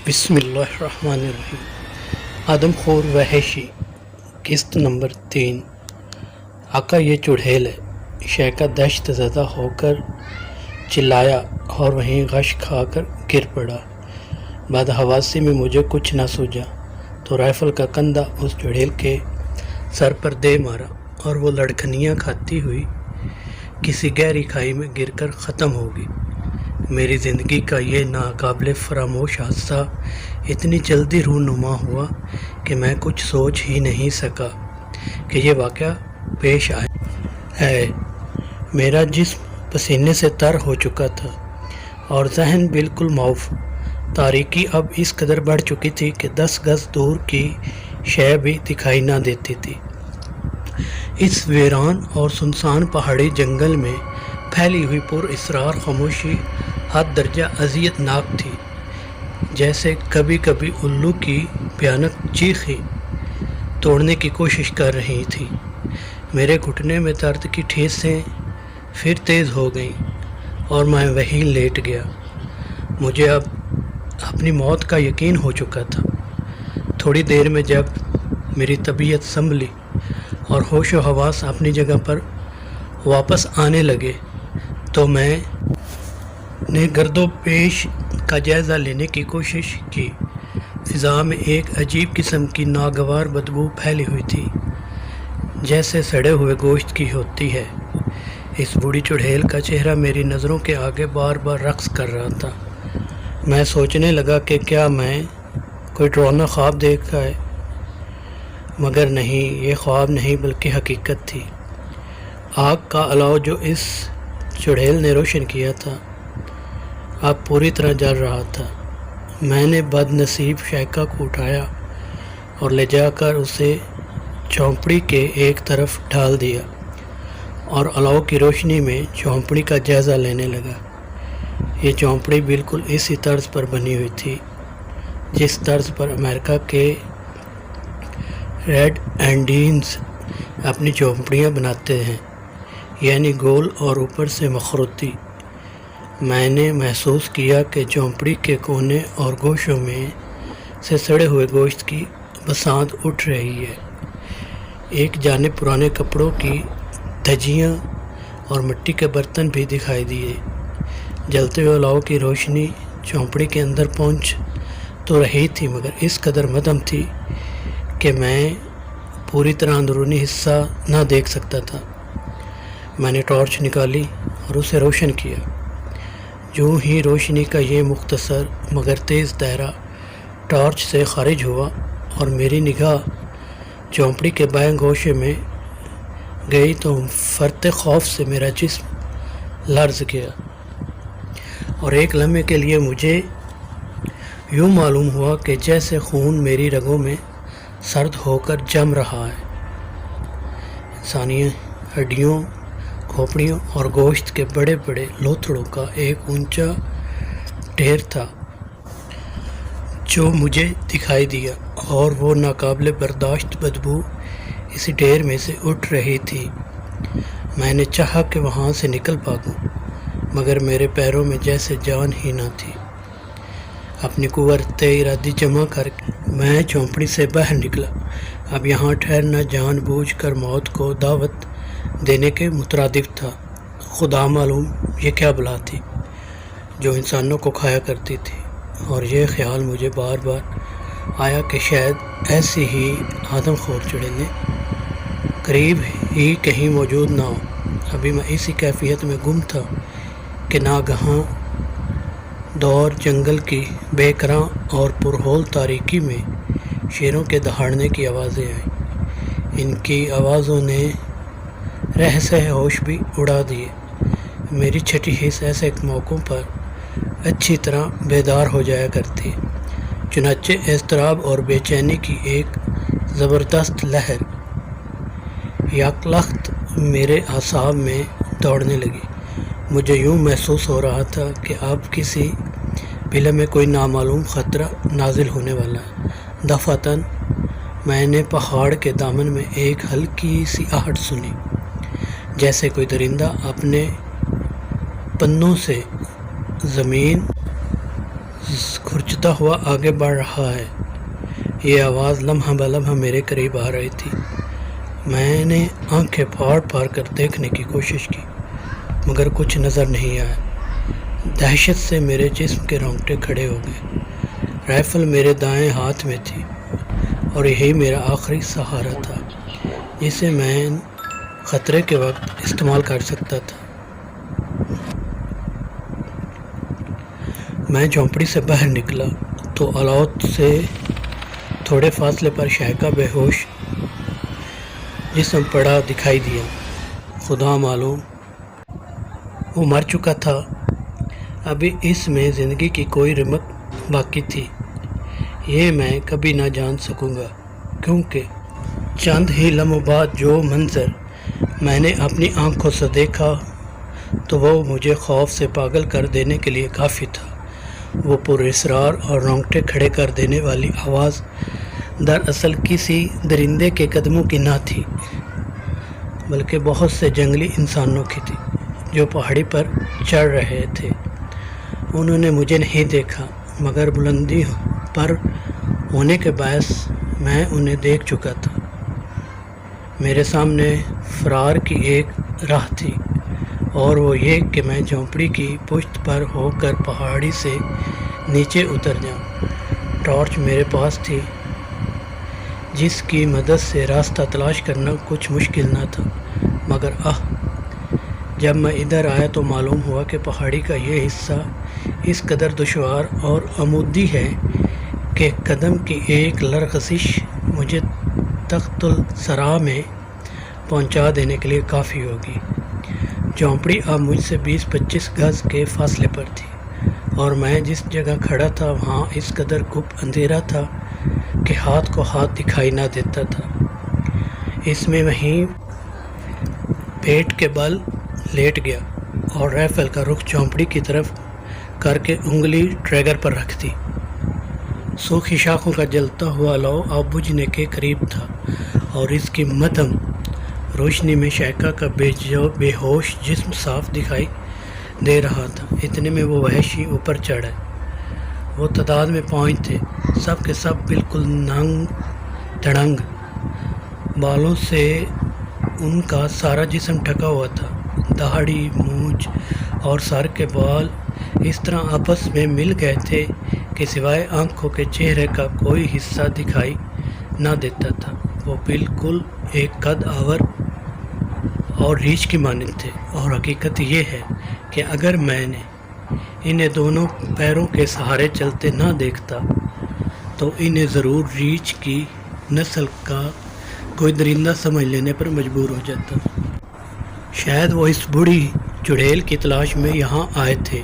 بسم اللہ الرحمن الرحیم۔ آدم خور وحشی، قسط نمبر 3۔ آقا یہ چڑھیل ہے۔ شیخہ دہشت زدہ ہو کر چلایا اور وہیں غش کھا کر گر پڑا۔ بعد حواسی میں مجھے کچھ نہ سوجا تو رائفل کا کندھا اس چڑھیل کے سر پر دے مارا اور وہ لڑکھنیاں کھاتی ہوئی کسی گہری کھائی میں گر کر ختم ہو گئی۔ میری زندگی کا یہ ناقابل فراموش حادثہ اتنی جلدی رونما ہوا کہ میں کچھ سوچ ہی نہیں سکا کہ یہ واقعہ پیش ہے۔ میرا جسم پسینے سے تر ہو چکا تھا اور ذہن بالکل معاف۔ تاریکی اب اس قدر بڑھ چکی تھی کہ 10 گز دور کی شے بھی دکھائی نہ دیتی تھی۔ اس ویران اور سنسان پہاڑی جنگل میں پھیلی ہوئی پر اسرار خاموشی حد درجہ اذیت ناک تھی، جیسے کبھی کبھی الو کی بھیانک چیخیں توڑنے کی کوشش کر رہی تھی۔ میرے گھٹنے میں درد کی ٹھیسیں پھر تیز ہو گئیں اور میں وہیں لیٹ گیا۔ مجھے اب اپنی موت کا یقین ہو چکا تھا۔ تھوڑی دیر میں جب میری طبیعت سنبھلی اور ہوش و حواس اپنی جگہ پر واپس آنے لگے تو میں نے گرد و پیش کا جائزہ لینے کی کوشش کی۔ فضا میں ایک عجیب قسم کی ناگوار بدبو پھیلی ہوئی تھی، جیسے سڑے ہوئے گوشت کی ہوتی ہے۔ اس بوڑھی چڑھیل کا چہرہ میری نظروں کے آگے بار بار رقص کر رہا تھا۔ میں سوچنے لگا کہ کیا میں کوئی ڈراؤنا خواب دیکھا ہے، مگر نہیں، یہ خواب نہیں بلکہ حقیقت تھی۔ آگ کا الاؤ جو اس چڑھیل نے روشن کیا تھا اب پوری طرح جل رہا تھا۔ میں نے بد نصیب شیخہ کو اٹھایا اور لے جا کر اسے جھونپڑی کے ایک طرف ڈال دیا اور الاؤ کی روشنی میں جھونپڑی کا جائزہ لینے لگا۔ یہ جھونپڑی بالکل اسی طرز پر بنی ہوئی تھی جس طرز پر امریکہ کے ریڈ انڈینز اپنی جھونپڑیاں بناتے ہیں، یعنی گول اور اوپر سے مخروطی۔ میں نے محسوس کیا کہ جھونپڑی کے کونے اور گوشوں میں سے سڑے ہوئے گوشت کی بساند اٹھ رہی ہے۔ ایک جانب پرانے کپڑوں کی دھجیاں اور مٹی کے برتن بھی دکھائی دیے۔ جلتے ہوئے الاؤ کی روشنی جھونپڑی کے اندر پہنچ تو رہی تھی، مگر اس قدر مدھم تھی کہ میں پوری طرح اندرونی حصہ نہ دیکھ سکتا تھا۔ میں نے ٹارچ نکالی اور اسے روشن کیا۔ جو ہی روشنی کا یہ مختصر مگر تیز دائرہ ٹارچ سے خارج ہوا اور میری نگاہ جھونپڑی کے بائیں گوشے میں گئی تو فرط خوف سے میرا جسم لرز گیا اور ایک لمحے کے لیے مجھے یوں معلوم ہوا کہ جیسے خون میری رگوں میں سرد ہو کر جم رہا ہے۔ انسانی ہڈیوں، کھوپڑیوں اور گوشت کے بڑے بڑے لوتھڑوں کا ایک اونچا ڈھیر تھا جو مجھے دکھائی دیا، اور وہ ناقابل برداشت بدبو اسی ڈھیر میں سے اٹھ رہی تھی۔ میں نے چاہا کہ وہاں سے نکل بھاگوں، مگر میرے پیروں میں جیسے جان ہی نہ تھی۔ اپنی قوت ارادی جمع کر کے میں جھونپڑی سے باہر نکلا۔ اب یہاں ٹھہرنا جان بوجھ کر موت کو دعوت دینے کے مترادف تھا۔ خدا معلوم یہ کیا بلا تھی جو انسانوں کو کھایا کرتی تھی، اور یہ خیال مجھے بار بار آیا کہ شاید ایسی ہی آدم خور چڑھیلیں قریب ہی کہیں موجود نہ ہو۔ ابھی میں اسی کیفیت میں گم تھا کہ ناگہاں دور جنگل کی بے کراں اور پرہول تاریکی میں شیروں کے دہاڑنے کی آوازیں آئیں۔ ان کی آوازوں نے رہ سہ ہوش بھی اڑا دیے۔ میری چھٹی حس ایسے موقعوں پر اچھی طرح بیدار ہو جایا کرتی، چنانچہ اضطراب اور بے چینی کی ایک زبردست لہر یکلخت میرے اعصاب میں دوڑنے لگی۔ مجھے یوں محسوس ہو رہا تھا کہ اب کسی بھی لمحے کوئی نامعلوم خطرہ نازل ہونے والا ہے۔ دفعتاً میں نے پہاڑ کے دامن میں ایک ہلکی سی آہٹ سنی، جیسے کوئی درندہ اپنے پنوں سے کھرچتا ہوا آگے بڑھ رہا ہے۔ یہ آواز لمحہ بلمحہ میرے قریب آ رہی تھی۔ میں نے آنکھیں پھاڑ پھاڑ کر دیکھنے کی کوشش کی مگر کچھ نظر نہیں آیا۔ دہشت سے میرے جسم کے رونگٹے کھڑے ہو گئے۔ رائفل میرے دائیں ہاتھ میں تھی اور یہی میرا آخری سہارا تھا جسے میں خطرے کے وقت استعمال کر سکتا تھا۔ میں جھونپڑی سے باہر نکلا تو الاؤت سے تھوڑے فاصلے پر شائقہ بے ہوش جسم پڑا دکھائی دیا۔ خدا معلوم وہ مر چکا تھا۔ ابھی اس میں زندگی کی کوئی رمق باقی تھی یہ میں کبھی نہ جان سکوں گا، کیونکہ چند ہی لمحوں بعد جو منظر میں نے اپنی آنکھوں سے دیکھا تو وہ مجھے خوف سے پاگل کر دینے کے لیے کافی تھا۔ وہ پراسرار اور رونگٹے کھڑے کر دینے والی آواز دراصل کسی درندے کے قدموں کی نہ تھی بلکہ بہت سے جنگلی انسانوں کی تھی جو پہاڑی پر چڑھ رہے تھے۔ انہوں نے مجھے نہیں دیکھا مگر بلندی پر ہونے کے باعث میں انہیں دیکھ چکا تھا۔ میرے سامنے فرار کی ایک راہ تھی اور وہ یہ کہ میں جھونپڑی کی پشت پر ہو کر پہاڑی سے نیچے اتر جاؤں۔ ٹارچ میرے پاس تھی جس کی مدد سے راستہ تلاش کرنا کچھ مشکل نہ تھا، مگر جب میں ادھر آیا تو معلوم ہوا کہ پہاڑی کا یہ حصہ اس قدر دشوار اور عمودی ہے کہ قدم کی ایک لرزش مجھے تخت السرا میں پہنچا دینے کے لیے کافی ہوگی۔ جھونپڑی اب مجھ سے 20-25 گز کے فاصلے پر تھی اور میں جس جگہ کھڑا تھا وہاں اس قدر گپ اندھیرا تھا کہ ہاتھ کو ہاتھ دکھائی نہ دیتا تھا۔ اس میں وہیں پیٹ کے بل لیٹ گیا اور رائفل کا رخ جھونپڑی کی طرف کر کے انگلی ٹریگر پر رکھ دی۔ سوکھی شاخوں کا جلتا ہوا لو اب بجھنے کے قریب تھا اور اس کی مدھم روشنی میں شائقہ کا بے ہوش جسم صاف دکھائی دے رہا تھا۔ اتنے میں وہ وحشی اوپر چڑھے۔ وہ تعداد میں 5 تھے، سب کے سب بالکل ننگ دھڑنگ، بالوں سے ان کا سارا جسم ڈھکا ہوا تھا۔ داڑھی، مونچھ اور سر کے بال اس طرح آپس میں مل گئے تھے کہ سوائے آنکھوں کے چہرے کا کوئی حصہ دکھائی نہ دیتا تھا۔ وہ بالکل ایک قد آور اور ریچھ کی مانند تھے اور حقیقت یہ ہے کہ اگر میں نے انہیں دونوں پیروں کے سہارے چلتے نہ دیکھتا تو انہیں ضرور ریچھ کی نسل کا کوئی درندہ سمجھ لینے پر مجبور ہو جاتا۔ شاید وہ اس بوڑھی چڑیل کی تلاش میں یہاں آئے تھے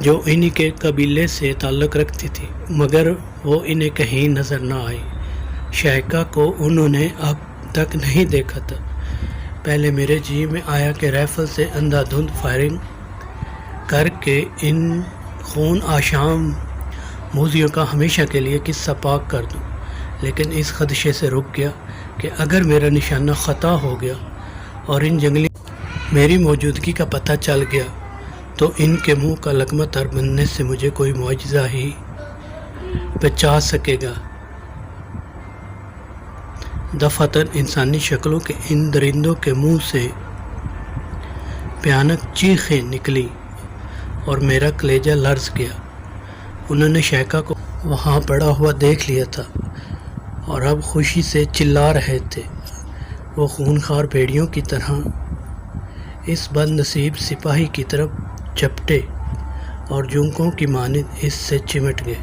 جو انہی کے قبیلے سے تعلق رکھتی تھی، مگر وہ انہیں کہیں نظر نہ آئی۔ شائقہ کو انہوں نے اب تک نہیں دیکھا تھا۔ پہلے میرے جی میں آیا کہ رائفل سے اندھا دھند فائرنگ کر کے ان خون آشام موذیوں کا ہمیشہ کے لیے قصہ پاک کر دوں، لیکن اس خدشے سے رک گیا کہ اگر میرا نشانہ خطا ہو گیا اور ان جنگلی میری موجودگی کا پتہ چل گیا تو ان کے منہ کا لقمہ تر بننے سے مجھے کوئی معجزہ ہی بچا سکے گا۔ دفعتاً انسانی شکلوں کے ان درندوں کے منہ سے بھیانک چیخیں نکلی اور میرا کلیجہ لرز گیا۔ انہوں نے شائقہ کو وہاں پڑا ہوا دیکھ لیا تھا اور اب خوشی سے چلا رہے تھے۔ وہ خونخوار بھیڑیوں کی طرح اس بد نصیب سپاہی کی طرف جھپٹے اور جونکوں کی مانند اس سے چمٹ گئے،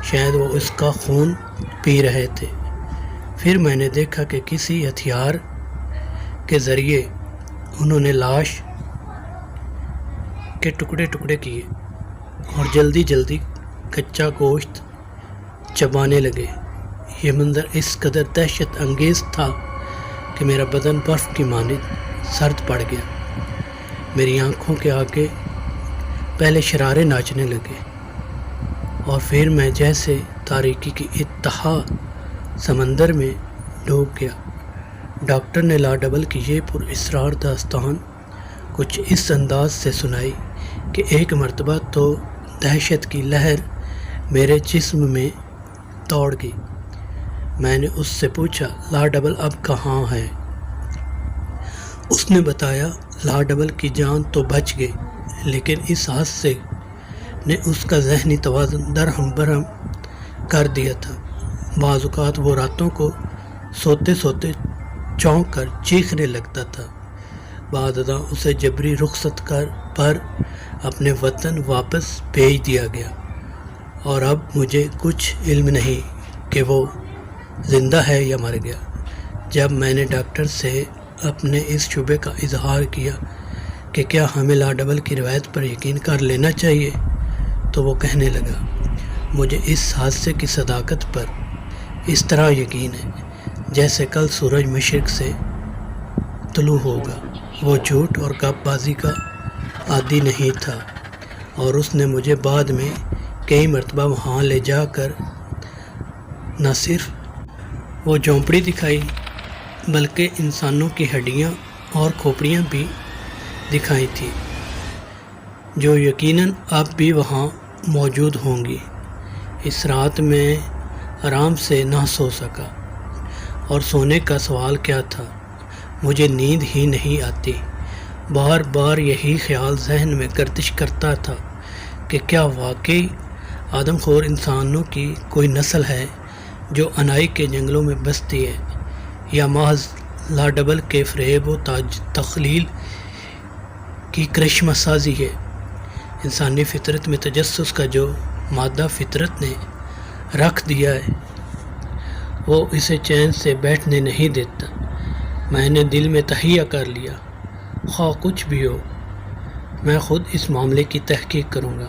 شاید وہ اس کا خون پی رہے تھے۔ پھر میں نے دیکھا کہ کسی ہتھیار کے ذریعے انہوں نے لاش کے ٹکڑے ٹکڑے کیے اور جلدی جلدی کچا گوشت چبانے لگے۔ یہ منظر اس قدر دہشت انگیز تھا کہ میرا بدن برف کی مانند سرد پڑ گیا۔ میری آنکھوں کے آگے پہلے شرارے ناچنے لگے اور پھر میں جیسے تاریکی کی اتہا سمندر میں ڈوب گیا۔ ڈاکٹر نے لاڈبل کی یہ پراسرار داستان کچھ اس انداز سے سنائی کہ ایک مرتبہ تو دہشت کی لہر میرے جسم میں دوڑ گئی۔ میں نے اس سے پوچھا لاڈبل اب کہاں ہے؟ اس نے بتایا لاڈبل کی جان تو بچ گئی، لیکن اس حادثے نے اس کا ذہنی توازن درہم برہم کر دیا تھا۔ بعض اوقات وہ راتوں کو سوتے سوتے چونک کر چیخنے لگتا تھا۔ بعد ازاں اسے جبری رخصت پر اپنے وطن واپس بھیج دیا گیا، اور اب مجھے کچھ علم نہیں کہ وہ زندہ ہے یا مر گیا۔ جب میں نے ڈاکٹر سے اپنے اس شبے کا اظہار کیا کہ کیا ہمیں لاڈبل کی روایت پر یقین کر لینا چاہیے، تو وہ کہنے لگا مجھے اس حادثے کی صداقت پر اس طرح یقین ہے جیسے کل سورج مشرق سے طلوع ہوگا۔ وہ جھوٹ اور گپ بازی کا عادی نہیں تھا، اور اس نے مجھے بعد میں کئی مرتبہ وہاں لے جا کر نہ صرف وہ جھونپڑی دکھائی بلکہ انسانوں کی ہڈیاں اور کھوپڑیاں بھی دکھائی تھیں، جو یقیناً اب بھی وہاں موجود ہوں گی۔ اس رات میں آرام سے نہ سو سکا، اور سونے کا سوال کیا تھا، مجھے نیند ہی نہیں آتی۔ بار بار یہی خیال ذہن میں گردش کرتا تھا کہ کیا واقعی آدم خور انسانوں کی کوئی نسل ہے جو انائی کے جنگلوں میں بستی ہے، یا محض لاڈبل کے فریب و تخلیل کی کرشمہ سازی ہے۔ انسانی فطرت میں تجسس کا جو مادہ فطرت نے رکھ دیا ہے، وہ اسے چین سے بیٹھنے نہیں دیتا۔ میں نے دل میں تہیہ کر لیا، خواہ کچھ بھی ہو، میں خود اس معاملے کی تحقیق کروں گا۔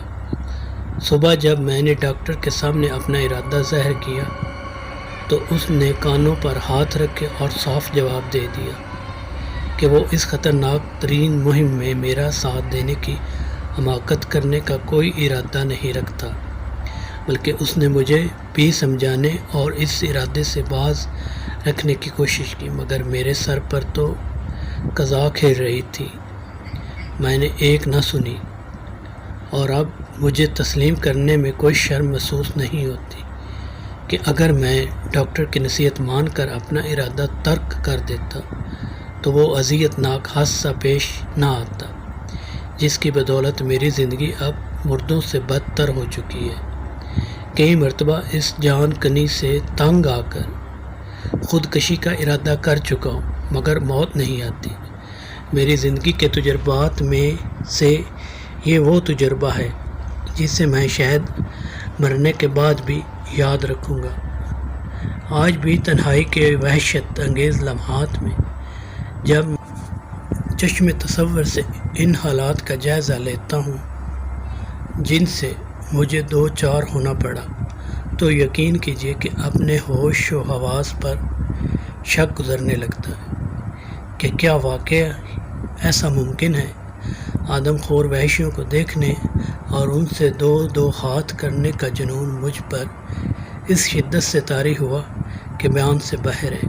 صبح جب میں نے ڈاکٹر کے سامنے اپنا ارادہ ظاہر کیا تو اس نے کانوں پر ہاتھ رکھے اور صاف جواب دے دیا کہ وہ اس خطرناک ترین مہم میں میرا ساتھ دینے کی حماقت کرنے کا کوئی ارادہ نہیں رکھتا، بلکہ اس نے مجھے بھی سمجھانے اور اس ارادے سے باز رکھنے کی کوشش کی، مگر میرے سر پر تو قضا کھیل رہی تھی۔ میں نے ایک نہ سنی، اور اب مجھے تسلیم کرنے میں کوئی شرم محسوس نہیں ہوتی کہ اگر میں ڈاکٹر کی نصیحت مان کر اپنا ارادہ ترک کر دیتا تو وہ اذیت ناک حادثہ پیش نہ آتا جس کی بدولت میری زندگی اب مردوں سے بدتر ہو چکی ہے۔ کئی مرتبہ اس جان کنی سے تنگ آ کر خودکشی کا ارادہ کر چکا ہوں، مگر موت نہیں آتی۔ میری زندگی کے تجربات میں سے یہ وہ تجربہ ہے جسے میں شاید مرنے کے بعد بھی یاد رکھوں گا۔ آج بھی تنہائی کے وحشت انگیز لمحات میں جب چشم تصور سے ان حالات کا جائزہ لیتا ہوں جن سے مجھے دو چار ہونا پڑا، تو یقین کیجیے کہ اپنے ہوش و حواس پر شک گزرنے لگتا ہے کہ کیا واقعہ ایسا ممکن ہے۔ آدم خور وحشیوں کو دیکھنے اور ان سے دو دو ہاتھ کرنے کا جنون مجھ پر اس شدت سے طاری ہوا کہ بیان سے باہر ہے۔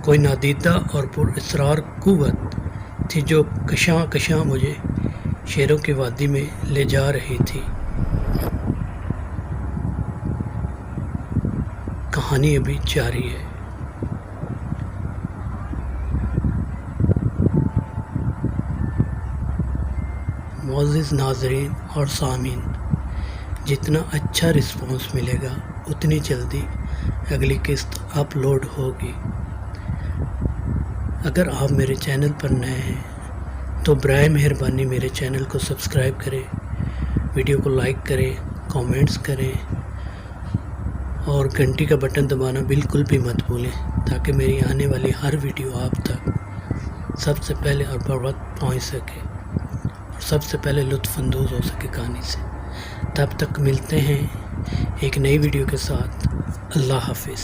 کوئی نادیدہ اور پر اسرار قوت تھی جو کشاں کشاں مجھے شیروں کی وادی میں لے جا رہی تھی۔ کہانی ابھی جاری ہے۔ معزز ناظرین اور سامعین، جتنا اچھا رسپانس ملے گا اتنی جلدی اگلی قسط اپلوڈ ہوگی۔ اگر آپ میرے چینل پر نئے ہیں تو برائے مہربانی میرے چینل کو سبسکرائب کریں، ویڈیو کو لائک کریں، کامنٹس کریں، اور گھنٹی کا بٹن دبانا بالکل بھی مت بھولیں تاکہ میری آنے والی ہر ویڈیو آپ تک سب سے پہلے اور بر وقت پہنچ سکے اور سب سے پہلے لطف اندوز ہو سکے کہانی سے۔ تب تک ملتے ہیں ایک نئی ویڈیو کے ساتھ۔ اللہ حافظ۔